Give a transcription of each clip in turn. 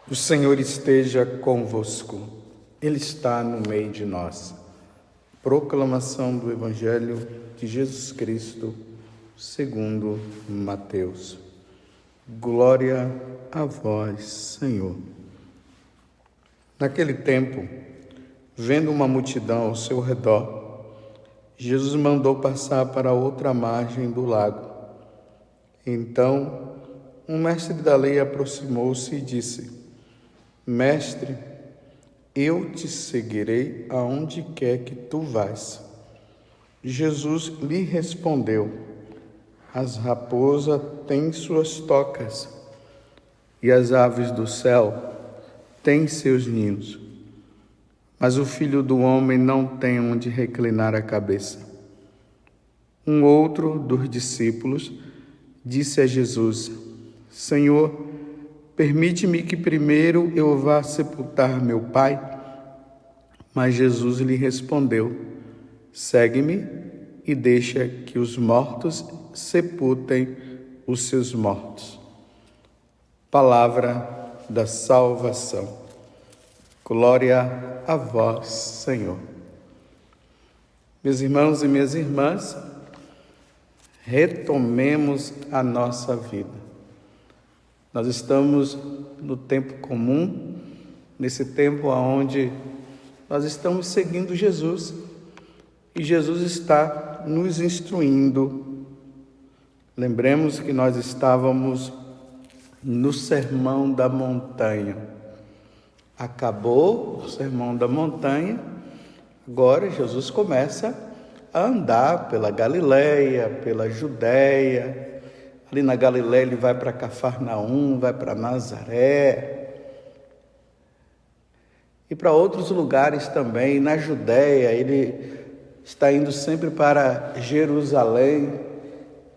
O Senhor esteja convosco, Ele está no meio de nós. Proclamação do Evangelho de Jesus Cristo, segundo Mateus. Glória a vós, Senhor. Naquele tempo, vendo uma multidão ao seu redor, Jesus mandou passar para outra margem do lago. Então, um mestre da lei aproximou-se e disse: Mestre, eu te seguirei aonde quer que tu vás. Jesus lhe respondeu: As raposas têm suas tocas, e as aves do céu têm seus ninhos, mas o Filho do Homem não tem onde reclinar a cabeça. Um outro dos discípulos disse a Jesus: Senhor, permite-me que primeiro eu vá sepultar meu pai. Mas Jesus lhe respondeu: Segue-me e deixa que os mortos sepultem os seus mortos. Palavra da salvação. Glória a vós, Senhor. Meus irmãos e minhas irmãs, retomemos a nossa vida. Nós estamos no tempo comum, nesse tempo onde nós estamos seguindo Jesus e Jesus está nos instruindo. Lembremos que nós estávamos no Sermão da Montanha. Acabou o Sermão da Montanha, agora Jesus começa a andar pela Galileia, pela Judéia. Ali na Galileia ele vai para Cafarnaum, vai para Nazaré e para outros lugares também. Na Judéia ele está indo sempre para Jerusalém,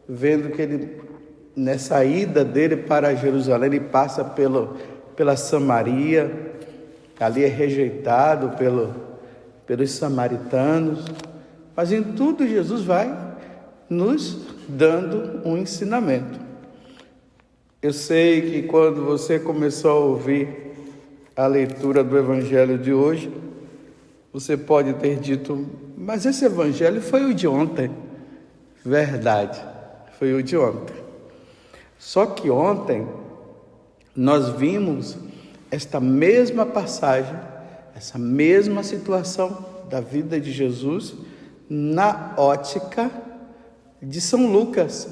vendo que ele, nessa ida dele para Jerusalém, ele passa pela Samaria, ali é rejeitado pelos samaritanos, mas em tudo Jesus vai nos dando um ensinamento. Eu sei que quando você começou a ouvir a leitura do Evangelho de hoje, você pode ter dito: mas esse Evangelho foi o de ontem. Verdade, foi o de ontem. Só que ontem nós vimos esta mesma passagem, essa mesma situação da vida de Jesus na ótica de São Lucas.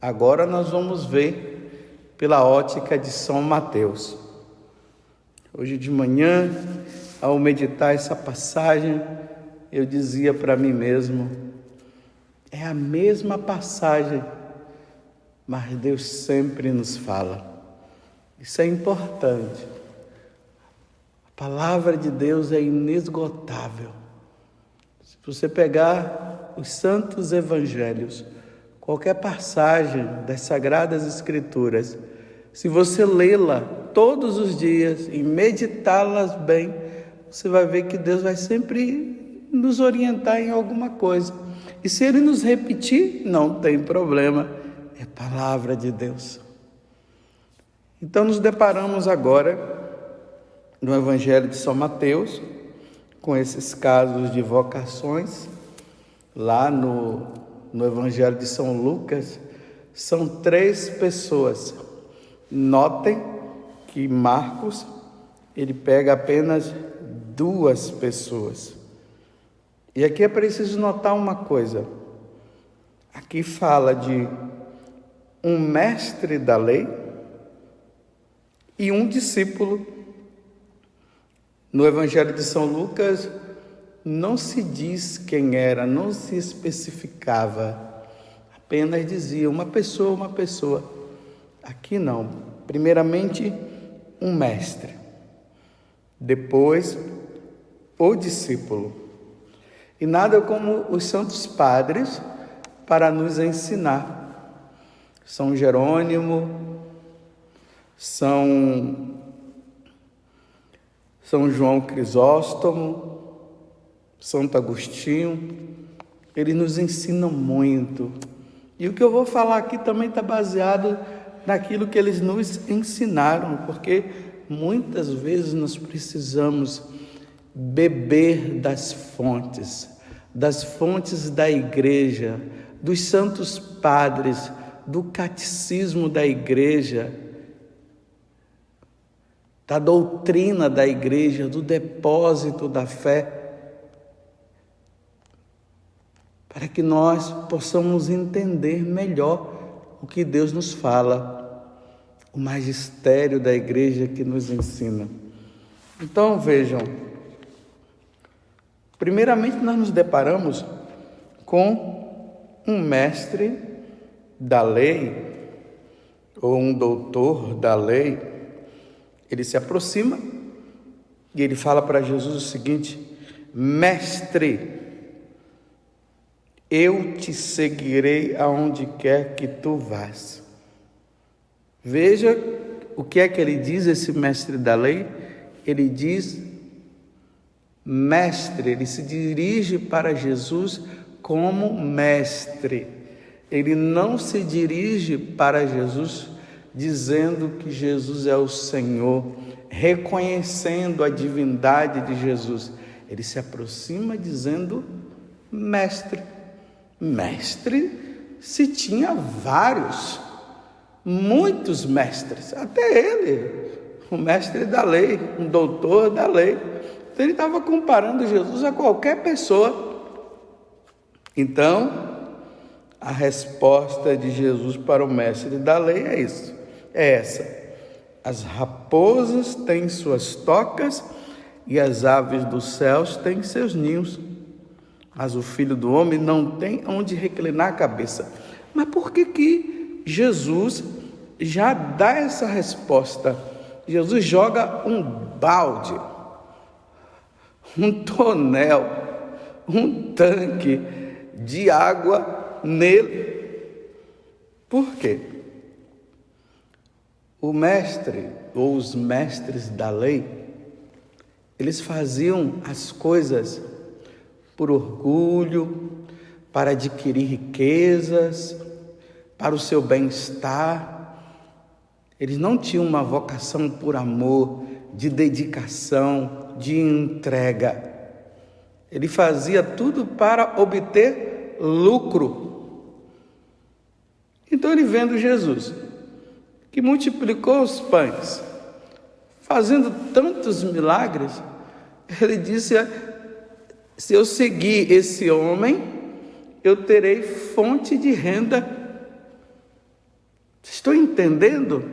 Agora nós vamos ver pela ótica de São Mateus. Hoje de manhã, ao meditar essa passagem, eu dizia para mim mesmo: é a mesma passagem, mas Deus sempre nos fala. Isso é importante. A palavra de Deus é inesgotável. Se você pegar os santos evangelhos, qualquer passagem das Sagradas Escrituras, se você lê-la todos os dias e meditá-las bem, você vai ver que Deus vai sempre nos orientar em alguma coisa. E se Ele nos repetir, não tem problema, é palavra de Deus. Então nos deparamos agora no Evangelho de São Mateus, com esses casos de vocações. Lá no Evangelho de São Lucas, são 3 pessoas. Notem que Marcos, ele pega apenas 2 pessoas. E aqui é preciso notar uma coisa. Aqui fala de um mestre da lei e um discípulo. No Evangelho de São Lucas, não se diz quem era, não se especificava, apenas dizia uma pessoa. Aqui não. Primeiramente, um mestre, depois, o discípulo. E nada como os santos padres para nos ensinar. São Jerônimo, São João Crisóstomo, Santo Agostinho, eles nos ensinam muito. E o que eu vou falar aqui também está baseado naquilo que eles nos ensinaram, porque muitas vezes nós precisamos beber das fontes da igreja, dos santos padres, do catecismo da igreja, da doutrina da igreja, do depósito da fé, para que nós possamos entender melhor o que Deus nos fala, o magistério da igreja que nos ensina. Então vejam, primeiramente nós nos deparamos com um mestre da lei, ou um doutor da lei. Ele se aproxima e ele fala para Jesus o seguinte: mestre, eu te seguirei aonde quer que tu vás. Veja o que é que ele diz, esse mestre da lei. Ele diz mestre, ele se dirige para Jesus como mestre. Ele não se dirige para Jesus dizendo que Jesus é o Senhor, reconhecendo a divindade de Jesus. Ele se aproxima dizendo mestre. Mestre, se tinha vários, muitos mestres, até ele, o mestre da lei, um doutor da lei. Então ele estava comparando Jesus a qualquer pessoa. Então, a resposta de Jesus para o mestre da lei é essa: as raposas têm suas tocas e as aves dos céus têm seus ninhos, mas o Filho do Homem não tem onde reclinar a cabeça. Mas por que Jesus já dá essa resposta? Jesus joga um balde, um tonel, um tanque de água nele. Por quê? O mestre, ou os mestres da lei, eles faziam as coisas por orgulho, para adquirir riquezas, para o seu bem-estar. Eles não tinham uma vocação por amor, de dedicação, de entrega. Ele fazia tudo para obter lucro. Então ele, vendo Jesus, que multiplicou os pães, fazendo tantos milagres, ele disse: se eu seguir esse homem, eu terei fonte de renda. Estou entendendo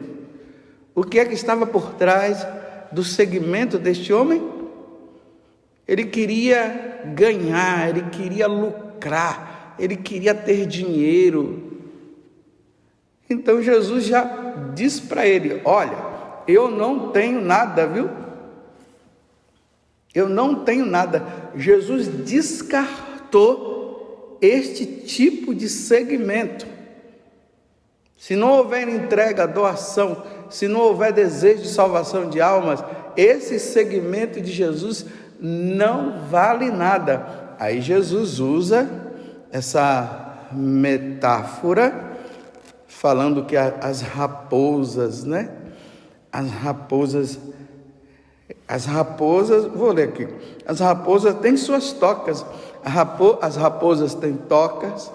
o que é que estava por trás do seguimento deste homem? Ele queria ganhar, ele queria lucrar, ele queria ter dinheiro. Então Jesus já disse para ele: olha, eu não tenho nada, viu? Eu não tenho nada. Jesus descartou este tipo de segmento. Se não houver entrega, doação, se não houver desejo de salvação de almas, esse segmento de Jesus não vale nada. Aí Jesus usa essa metáfora, falando que as raposas, né? As raposas, vou ler aqui. As raposas têm suas tocas. As raposas têm tocas.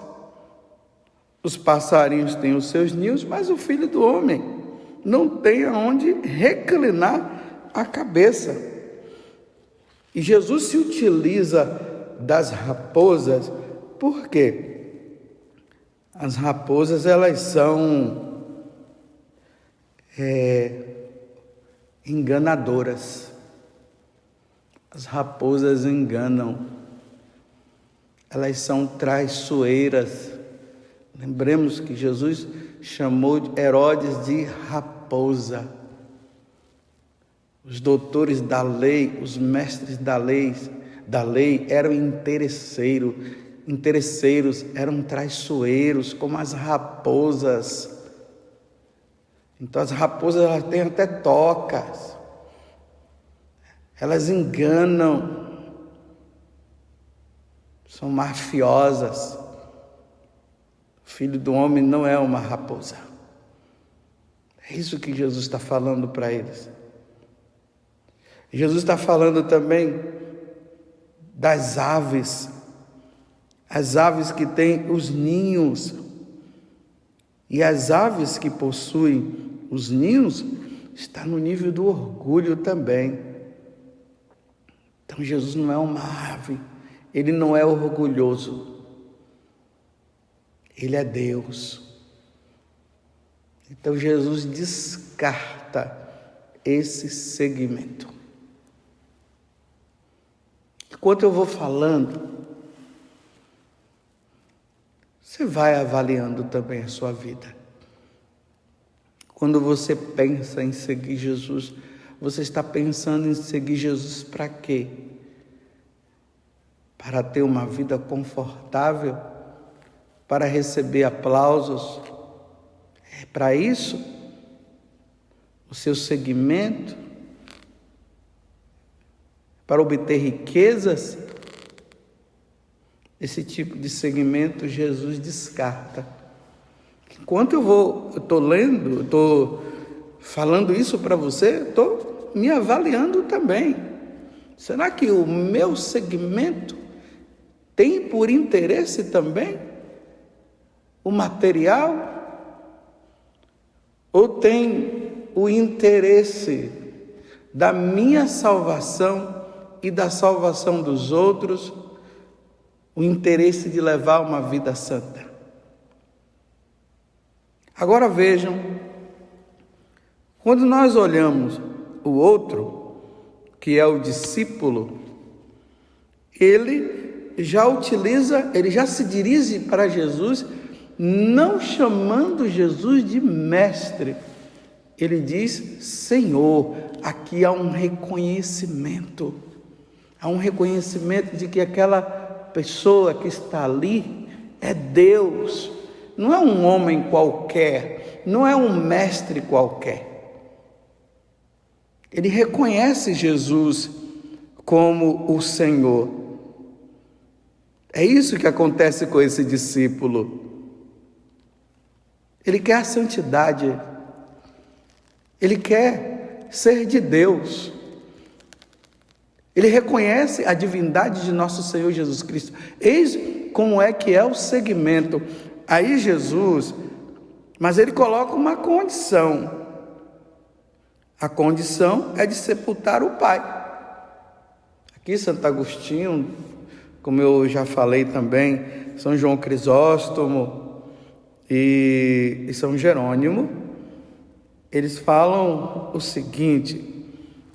Os passarinhos têm os seus ninhos, mas o Filho do Homem não tem aonde reclinar a cabeça. E Jesus se utiliza das raposas, por quê? As raposas, elas são enganadoras. As raposas enganam. Elas são traiçoeiras. Lembremos que Jesus chamou Herodes de raposa. Os doutores da lei, os mestres da lei eram interesseiros, eram traiçoeiros, como as raposas. Então as raposas, elas têm até tocas, elas enganam, são mafiosas. O Filho do Homem não é uma raposa. É isso que Jesus está falando para eles. Jesus está falando também das aves. As aves que têm os ninhos. E as aves que possuem os ninhos está no nível do orgulho também. Então Jesus não é uma ave, ele não é orgulhoso. Ele é Deus. Então Jesus descarta esse segmento. Enquanto eu vou falando, você vai avaliando também a sua vida. Quando você pensa em seguir Jesus, você está pensando em seguir Jesus para quê? Para ter uma vida confortável? Para receber aplausos? É para isso? O seu seguimento? Para obter riquezas? Esse tipo de segmento Jesus descarta. Enquanto eu estou lendo, estou falando isso para você, estou me avaliando também. Será que o meu segmento tem por interesse também o material? Ou tem o interesse da minha salvação e da salvação dos outros, o interesse de levar uma vida santa? Agora vejam, quando nós olhamos o outro, que é o discípulo, ele já se dirige para Jesus, não chamando Jesus de mestre. Ele diz Senhor. Aqui há um reconhecimento. Há um reconhecimento de que aquela pessoa que está ali é Deus. Não é um homem qualquer, não é um mestre qualquer. Ele reconhece Jesus como o Senhor. É isso que acontece com esse discípulo. Ele quer a santidade. Ele quer ser de Deus. Ele reconhece a divindade de nosso Senhor Jesus Cristo. Eis como é que é o segmento. Aí Jesus, mas ele coloca uma condição. A condição é de sepultar o Pai. Aqui Santo Agostinho, como eu já falei também, São João Crisóstomo e São Jerônimo, eles falam o seguinte,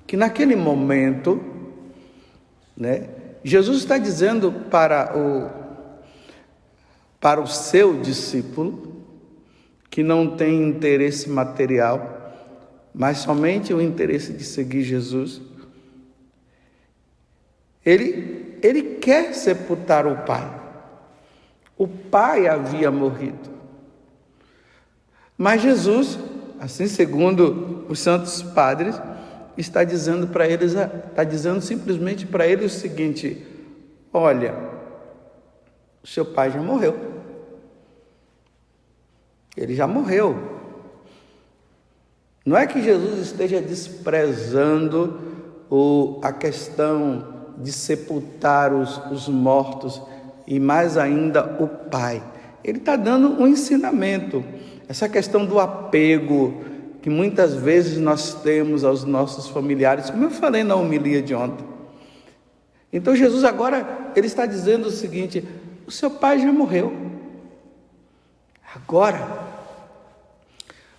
que naquele momento, Jesus está dizendo para o seu discípulo, que não tem interesse material, mas somente o interesse de seguir Jesus, ele quer sepultar o Pai. O Pai havia morrido. Mas Jesus, assim segundo os santos padres, está dizendo para eles, está dizendo simplesmente para eles o seguinte: olha, o seu pai já morreu. Ele já morreu. Não é que Jesus esteja desprezando a questão de sepultar os mortos e mais ainda o Pai. Ele está dando um ensinamento. Essa questão do apego que muitas vezes nós temos aos nossos familiares, como eu falei na homilia de ontem. Então Jesus agora, ele está dizendo o seguinte: o seu pai já morreu. Agora,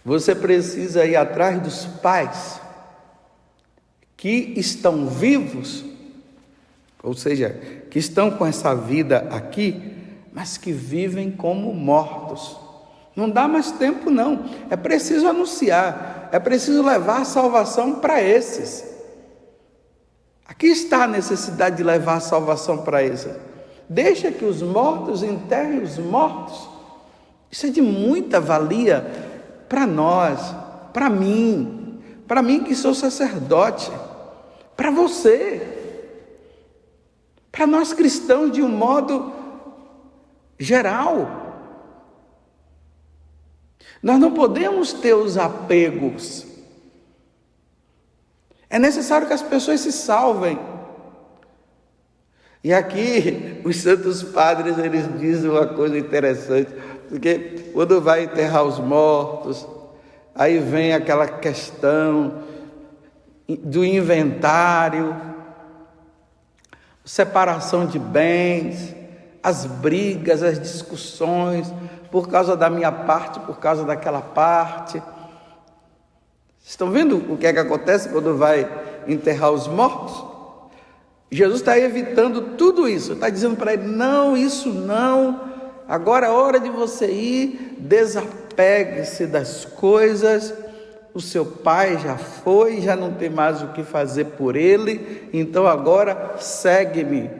você precisa ir atrás dos pais que estão vivos, ou seja, que estão com essa vida aqui, mas que vivem como mortos. Não dá mais tempo não, é preciso anunciar, é preciso levar a salvação para esses. Aqui está a necessidade de levar a salvação para esses. Deixa que os mortos enterrem os mortos. Isso é de muita valia para nós, para mim que sou sacerdote, para você, para nós cristãos de um modo geral. Nós não podemos ter os apegos. É necessário que as pessoas se salvem. E aqui os santos padres, eles dizem uma coisa interessante, porque quando vai enterrar os mortos, aí vem aquela questão do inventário, separação de bens, as brigas, as discussões, por causa da minha parte, por causa daquela parte. Estão vendo o que é que acontece quando vai enterrar os mortos? Jesus está evitando tudo isso, está dizendo para ele, não, isso não, agora é hora de você ir, desapegue-se das coisas, o seu pai já foi, já não tem mais o que fazer por ele, então agora segue-me,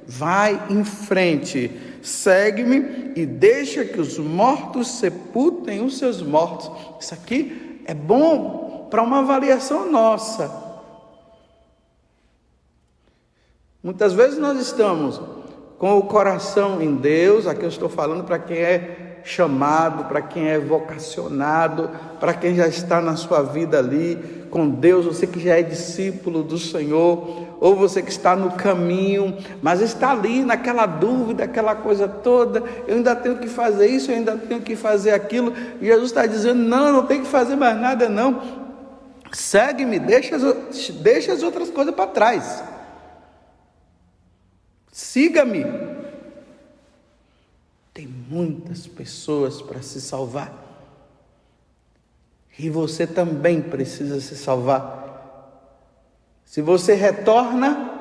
vai em frente, segue-me e deixa que os mortos sepultem os seus mortos. Isso aqui é bom para uma avaliação nossa. Muitas vezes nós estamos com o coração em Deus, aqui eu estou falando para quem é chamado, para quem é vocacionado, para quem já está na sua vida ali com Deus, você que já é discípulo do Senhor, ou você que está no caminho, mas está ali naquela dúvida, aquela coisa toda, eu ainda tenho que fazer isso, eu ainda tenho que fazer aquilo, e Jesus está dizendo, não tem que fazer mais nada não, segue-me, deixa as outras coisas para trás. Siga-me. Tem muitas pessoas para se salvar. E você também precisa se salvar. Se você retorna,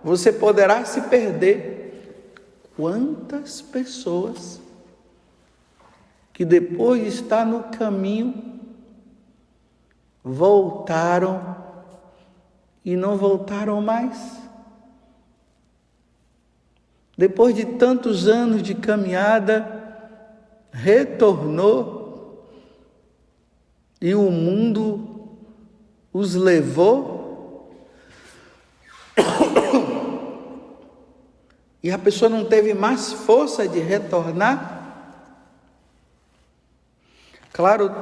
você poderá se perder. Quantas pessoas que depois de estar no caminho, voltaram e não voltaram mais? Depois de tantos anos de caminhada, retornou e o mundo os levou e a pessoa não teve mais força de retornar. Claro,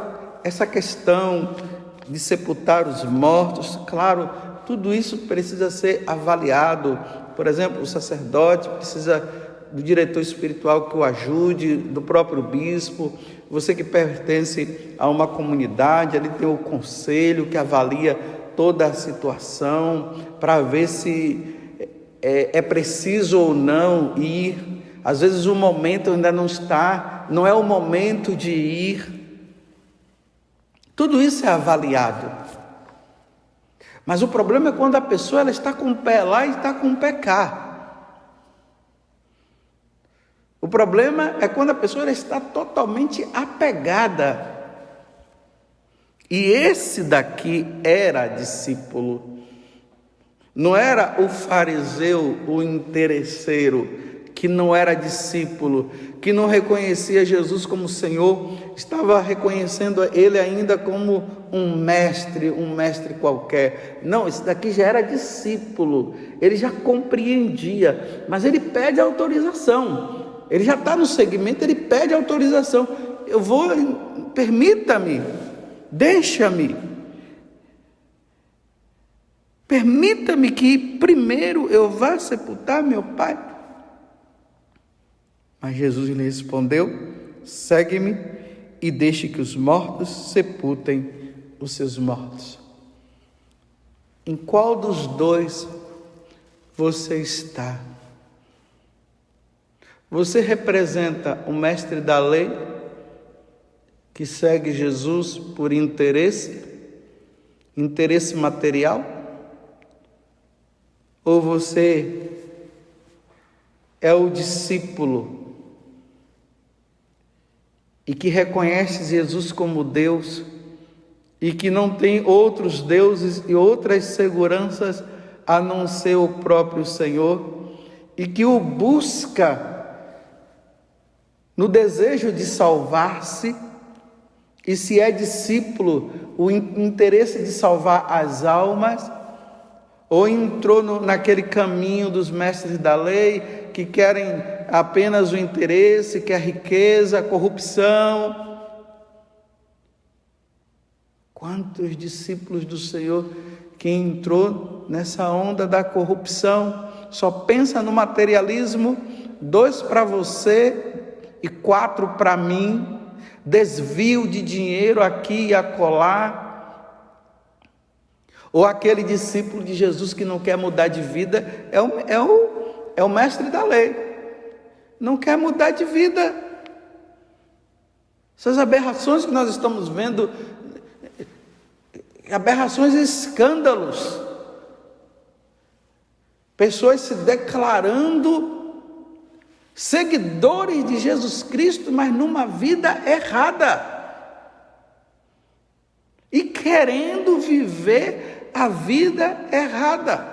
essa questão de sepultar os mortos, claro, tudo isso precisa ser avaliado. Por exemplo, o sacerdote precisa do diretor espiritual que o ajude, do próprio bispo. Você que pertence a uma comunidade, ali tem o conselho que avalia toda a situação para ver se é preciso ou não ir. Às vezes o momento ainda não é o momento de ir. Tudo isso é avaliado. Mas o problema é quando a pessoa ela está com o pé lá e está com o pé cá. O problema é quando a pessoa ela está totalmente apegada. E esse daqui era discípulo. Não era o fariseu, o interesseiro, que não era discípulo, que não reconhecia Jesus como Senhor, estava reconhecendo ele ainda como um mestre qualquer. Não, esse daqui já era discípulo, ele já compreendia, mas ele pede autorização, ele já está no segmento, ele pede autorização, permita-me, deixa-me, permita-me que primeiro eu vá sepultar meu pai. Mas Jesus lhe respondeu, segue-me e deixe que os mortos sepultem os seus mortos. Em qual dos dois você está? Você representa o mestre da lei, que segue Jesus por interesse material? Ou você é o discípulo e que reconhece Jesus como Deus e que não tem outros deuses e outras seguranças a não ser o próprio Senhor e que o busca no desejo de salvar-se, e se é discípulo, o interesse de salvar as almas, ou entrou naquele caminho dos mestres da lei, que querem apenas o interesse, que é a riqueza, a corrupção. Quantos discípulos do Senhor que entrou nessa onda da corrupção, só pensa no materialismo, 2 para você e 4 para mim, desvio de dinheiro aqui e acolá. Ou aquele discípulo de Jesus que não quer mudar de vida, é o mestre da lei, não quer mudar de vida. Essas aberrações que nós estamos vendo, aberrações e escândalos, pessoas se declarando seguidores de Jesus Cristo, mas numa vida errada, e querendo viver a vida errada.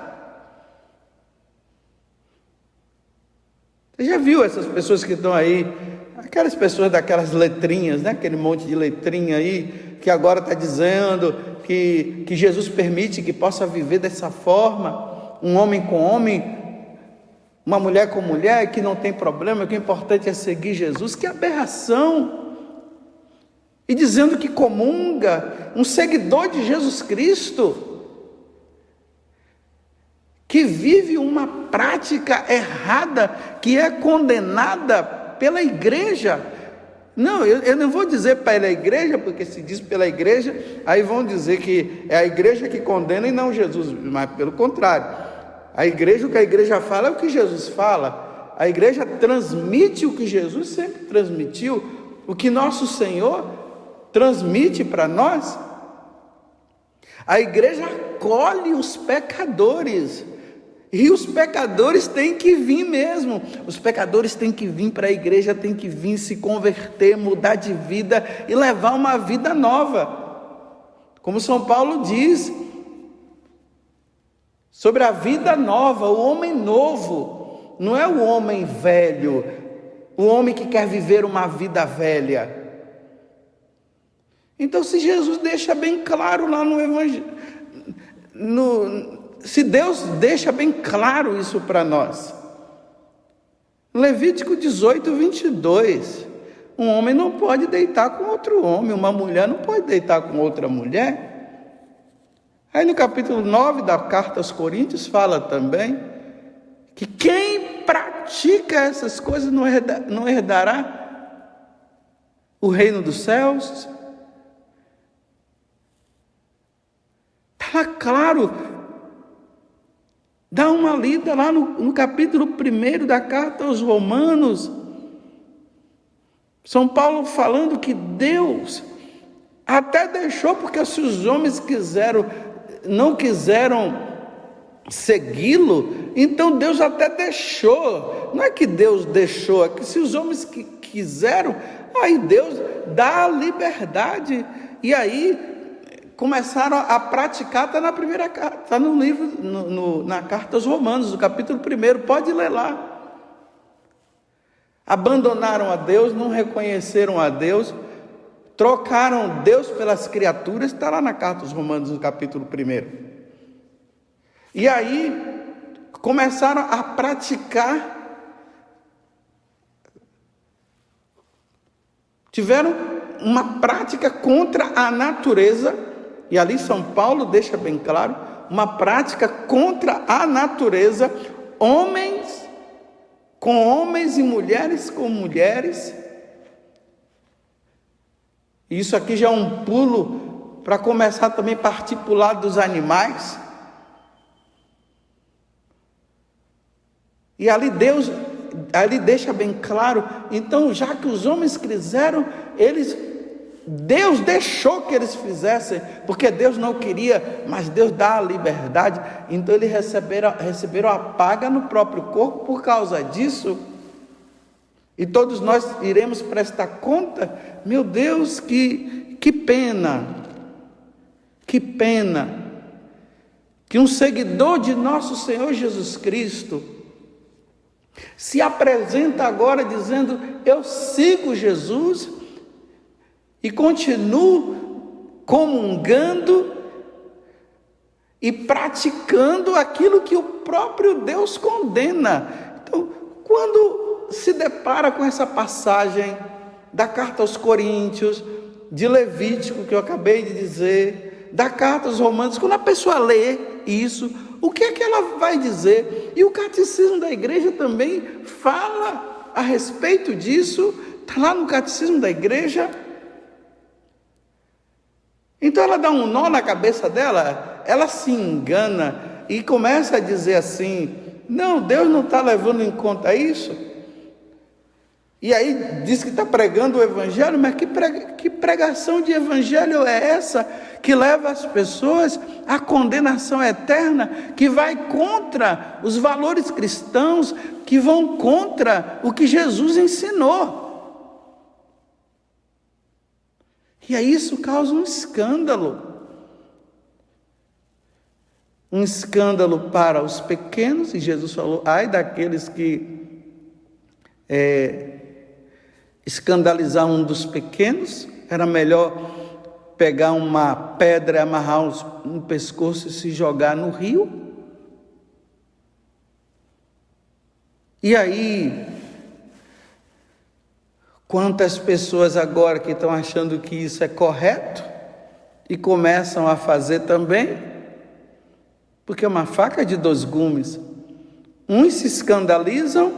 Você já viu essas pessoas que estão aí, aquelas pessoas daquelas letrinhas, né? Aquele monte de letrinha aí, que agora está dizendo que Jesus permite que possa viver dessa forma, um homem com homem, uma mulher com mulher, que não tem problema, que o importante é seguir Jesus. Que aberração! E dizendo que comunga, um seguidor de Jesus Cristo, que vive uma prática errada, que é condenada pela igreja. Não, eu não vou dizer pela igreja, porque se diz pela igreja, aí vão dizer que é a igreja que condena e não Jesus, mas pelo contrário. A igreja, o que a igreja fala é o que Jesus fala. A igreja transmite o que Jesus sempre transmitiu, o que nosso Senhor transmite para nós. A igreja acolhe os pecadores, e os pecadores têm que vir mesmo. Os pecadores têm que vir para a igreja, têm que vir se converter, mudar de vida e levar uma vida nova. Como São Paulo diz sobre a vida nova, o homem novo, não é o homem velho, o homem que quer viver uma vida velha. Então, se Jesus deixa bem claro lá no Evangelho, se Deus deixa bem claro isso para nós, Levítico 18, 22, um homem não pode deitar com outro homem, uma mulher não pode deitar com outra mulher. Aí no capítulo 9 da carta aos Coríntios fala também que quem pratica essas coisas não herdará o reino dos céus. Está claro. Dá uma lida lá no capítulo 1 da carta aos Romanos. São Paulo falando que Deus até deixou, porque se os homens não quiseram segui-lo, então Deus até deixou. Não é que Deus deixou, é que se os homens quiseram, aí Deus dá a liberdade. E aí começaram a praticar, está na primeira carta, está no livro, na carta aos Romanos, no capítulo 1, pode ler lá. Abandonaram a Deus, não reconheceram a Deus, trocaram Deus pelas criaturas, está lá na carta aos Romanos, no capítulo 1. E aí começaram a praticar, tiveram uma prática contra a natureza. E ali São Paulo deixa bem claro, uma prática contra a natureza, homens com homens e mulheres com mulheres. Isso aqui já é um pulo para começar também a partir para o lado dos animais. E ali deixa bem claro, então já que os homens quiseram, Deus deixou que eles fizessem, porque Deus não queria, mas Deus dá a liberdade. Então eles receberam a paga no próprio corpo por causa disso. E todos nós iremos prestar conta. Meu Deus, que pena, que pena, que um seguidor de nosso Senhor Jesus Cristo se apresenta agora dizendo: eu sigo Jesus, e continuo comungando e praticando aquilo que o próprio Deus condena. Então, quando se depara com essa passagem da carta aos Coríntios, de Levítico, que eu acabei de dizer, da carta aos Romanos. Quando a pessoa lê isso, o que é que ela vai dizer? E o catecismo da igreja também fala a respeito disso, está lá no catecismo da igreja. Então ela dá um nó na cabeça dela, ela se engana e começa a dizer assim: não, Deus não está levando em conta isso. E aí diz que está pregando o evangelho, mas que pregação de evangelho é essa que leva as pessoas à condenação eterna, que vai contra os valores cristãos, que vão contra o que Jesus ensinou? E aí isso causa um escândalo. Um escândalo para os pequenos, e Jesus falou: ai daqueles que escandalizar um dos pequenos. Era melhor pegar uma pedra e amarrar no pescoço e se jogar no rio. E aí, quantas pessoas agora que estão achando que isso é correto e começam a fazer também, porque é uma faca de dois gumes. Uns se escandalizam,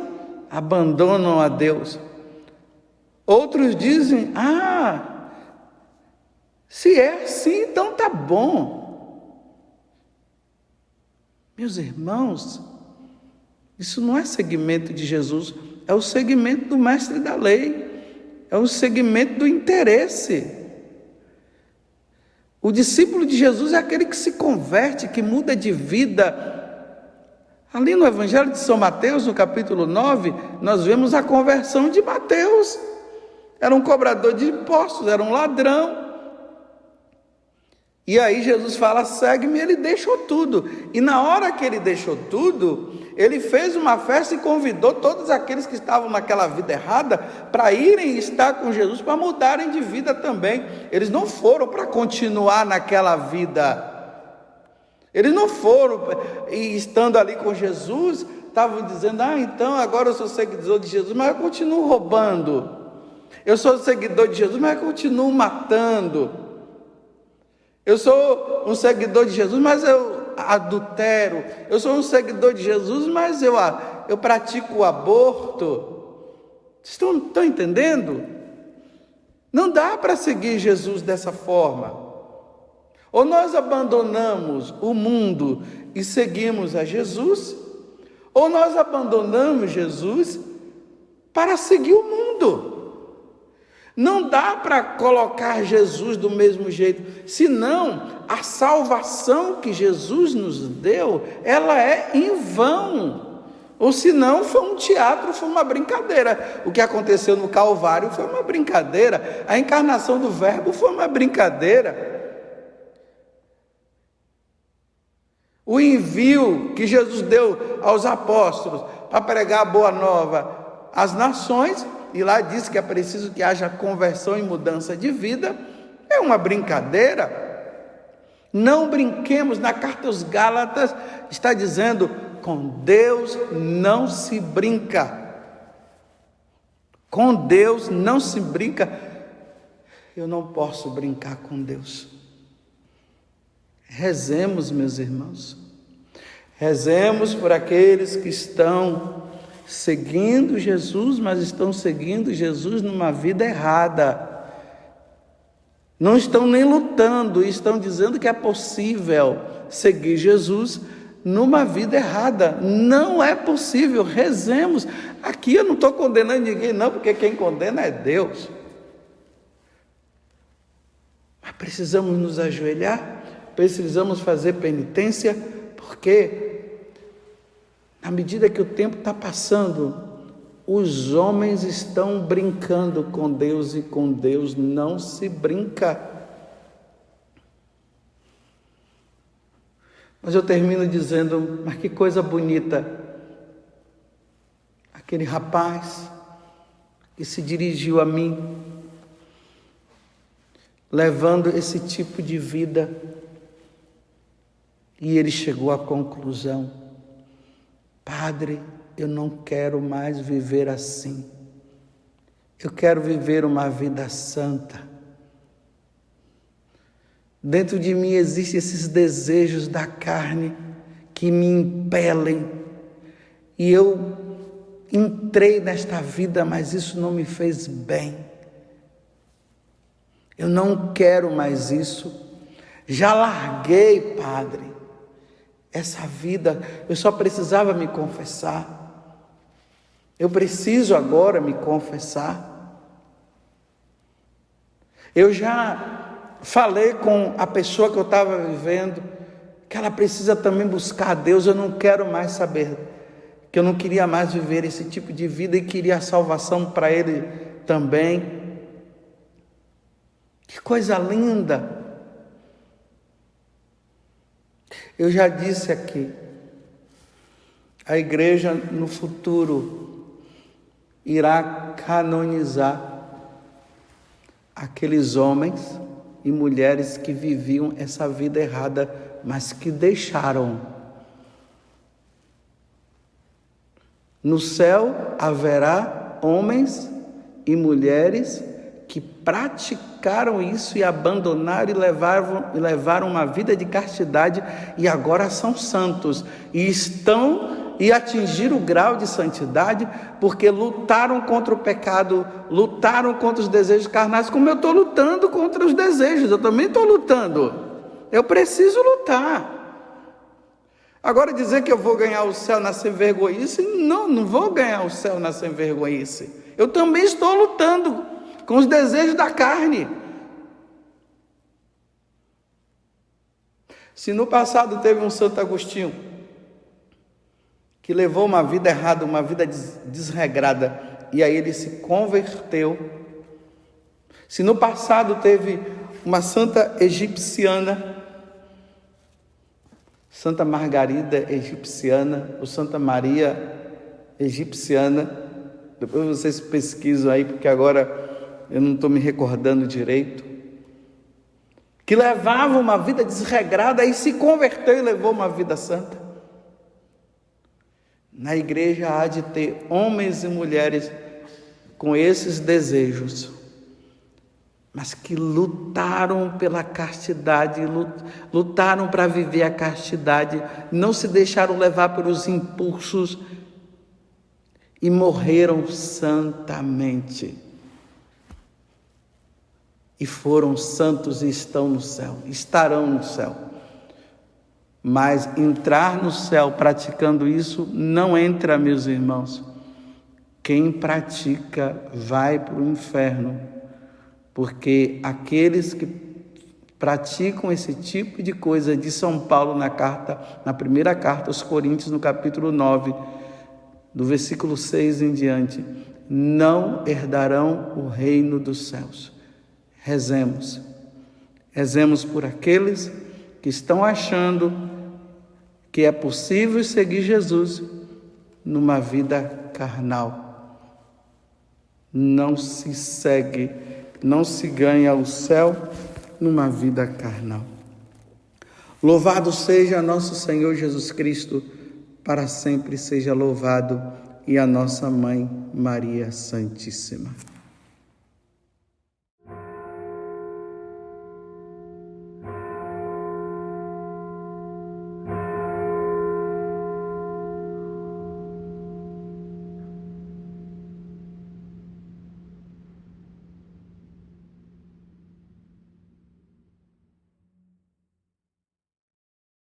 abandonam a Deus. Outros dizem: se é assim, então tá bom. Meus irmãos, isso não é seguimento de Jesus, é o seguimento do mestre da lei, é o seguimento do interesse. O discípulo de Jesus é aquele que se converte, que muda de vida. Ali no Evangelho de São Mateus, no capítulo 9, nós vemos a conversão de Mateus. Era um cobrador de impostos, era um ladrão. E aí Jesus fala: segue-me. Ele deixou tudo. E na hora que ele deixou tudo, ele fez uma festa e convidou todos aqueles que estavam naquela vida errada para irem estar com Jesus, para mudarem de vida também. Eles não foram para continuar naquela vida. Eles não foram, e estando ali com Jesus, estavam dizendo: então agora eu sou seguidor de Jesus, mas eu continuo roubando. Eu sou seguidor de Jesus, mas eu continuo matando. Eu sou um seguidor de Jesus, mas eu adultero. Eu sou um seguidor de Jesus, mas eu pratico o aborto. Estão entendendo? Não dá para seguir Jesus dessa forma. Ou nós abandonamos o mundo e seguimos a Jesus, ou nós abandonamos Jesus para seguir o mundo. Não dá para colocar Jesus do mesmo jeito, senão a salvação que Jesus nos deu, ela é em vão. Ou senão foi um teatro, foi uma brincadeira. O que aconteceu no Calvário foi uma brincadeira. A encarnação do Verbo foi uma brincadeira. O envio que Jesus deu aos apóstolos para pregar a boa nova às nações, e lá diz que é preciso que haja conversão e mudança de vida, é uma brincadeira. Não brinquemos. Na carta aos Gálatas está dizendo: com Deus não se brinca. Com Deus não se brinca. Eu não posso brincar com Deus. Rezemos, meus irmãos. Rezemos por aqueles que estão seguindo Jesus, mas estão seguindo Jesus numa vida errada. Não estão nem lutando, estão dizendo que é possível seguir Jesus numa vida errada. Não é possível. Rezemos. Aqui eu não estou condenando ninguém, não, porque quem condena é Deus. Mas precisamos nos ajoelhar, precisamos fazer penitência, porque à medida que o tempo está passando, os homens estão brincando com Deus, e com Deus não se brinca. Mas eu termino dizendo: mas que coisa bonita, aquele rapaz que se dirigiu a mim, levando esse tipo de vida, e ele chegou à conclusão: Padre, eu não quero mais viver assim. Eu quero viver uma vida santa. Dentro de mim existem esses desejos da carne que me impelem. E eu entrei nesta vida, mas isso não me fez bem. Eu não quero mais isso. Já larguei, Padre, essa vida. Eu só precisava me confessar. Eu preciso agora me confessar. Eu já falei com a pessoa que eu estava vivendo, que ela precisa também buscar a Deus. Eu não quero mais saber, que eu não queria mais viver esse tipo de vida e queria a salvação para ele também. Que coisa linda! Eu já disse aqui, a igreja no futuro irá canonizar aqueles homens e mulheres que viviam essa vida errada, mas que deixaram. No céu haverá homens e mulheres que praticaram isso e abandonaram e levaram uma vida de castidade e agora são santos e atingiram o grau de santidade porque lutaram contra o pecado, lutaram contra os desejos carnais, como eu estou lutando contra os desejos. Eu também estou lutando, eu preciso lutar. Agora dizer que eu vou ganhar o céu na sem vergonhice, não vou ganhar o céu na sem vergonhice. Eu também estou lutando com os desejos da carne. Se no passado teve um Santo Agostinho que levou uma vida errada, uma vida desregrada, e aí ele se converteu. Se no passado teve uma santa egipciana, Santa Margarida egipciana, ou Santa Maria egipciana, depois vocês pesquisam aí, porque agora eu não estou me recordando direito, que levava uma vida desregrada e se converteu e levou uma vida santa. Na igreja há de ter homens e mulheres com esses desejos, mas que lutaram pela castidade, lutaram para viver a castidade, não se deixaram levar pelos impulsos e morreram santamente. E foram santos e estão no céu, estarão no céu. Mas entrar no céu praticando isso não entra, meus irmãos. Quem pratica vai para o inferno, porque aqueles que praticam esse tipo de coisa, de São Paulo na primeira carta aos Coríntios, no capítulo 9, do versículo 6 em diante, não herdarão o reino dos céus. Rezemos por aqueles que estão achando que é possível seguir Jesus numa vida carnal. Não se ganha o céu numa vida carnal. Louvado seja nosso Senhor Jesus Cristo, para sempre seja louvado, e a nossa Mãe Maria Santíssima.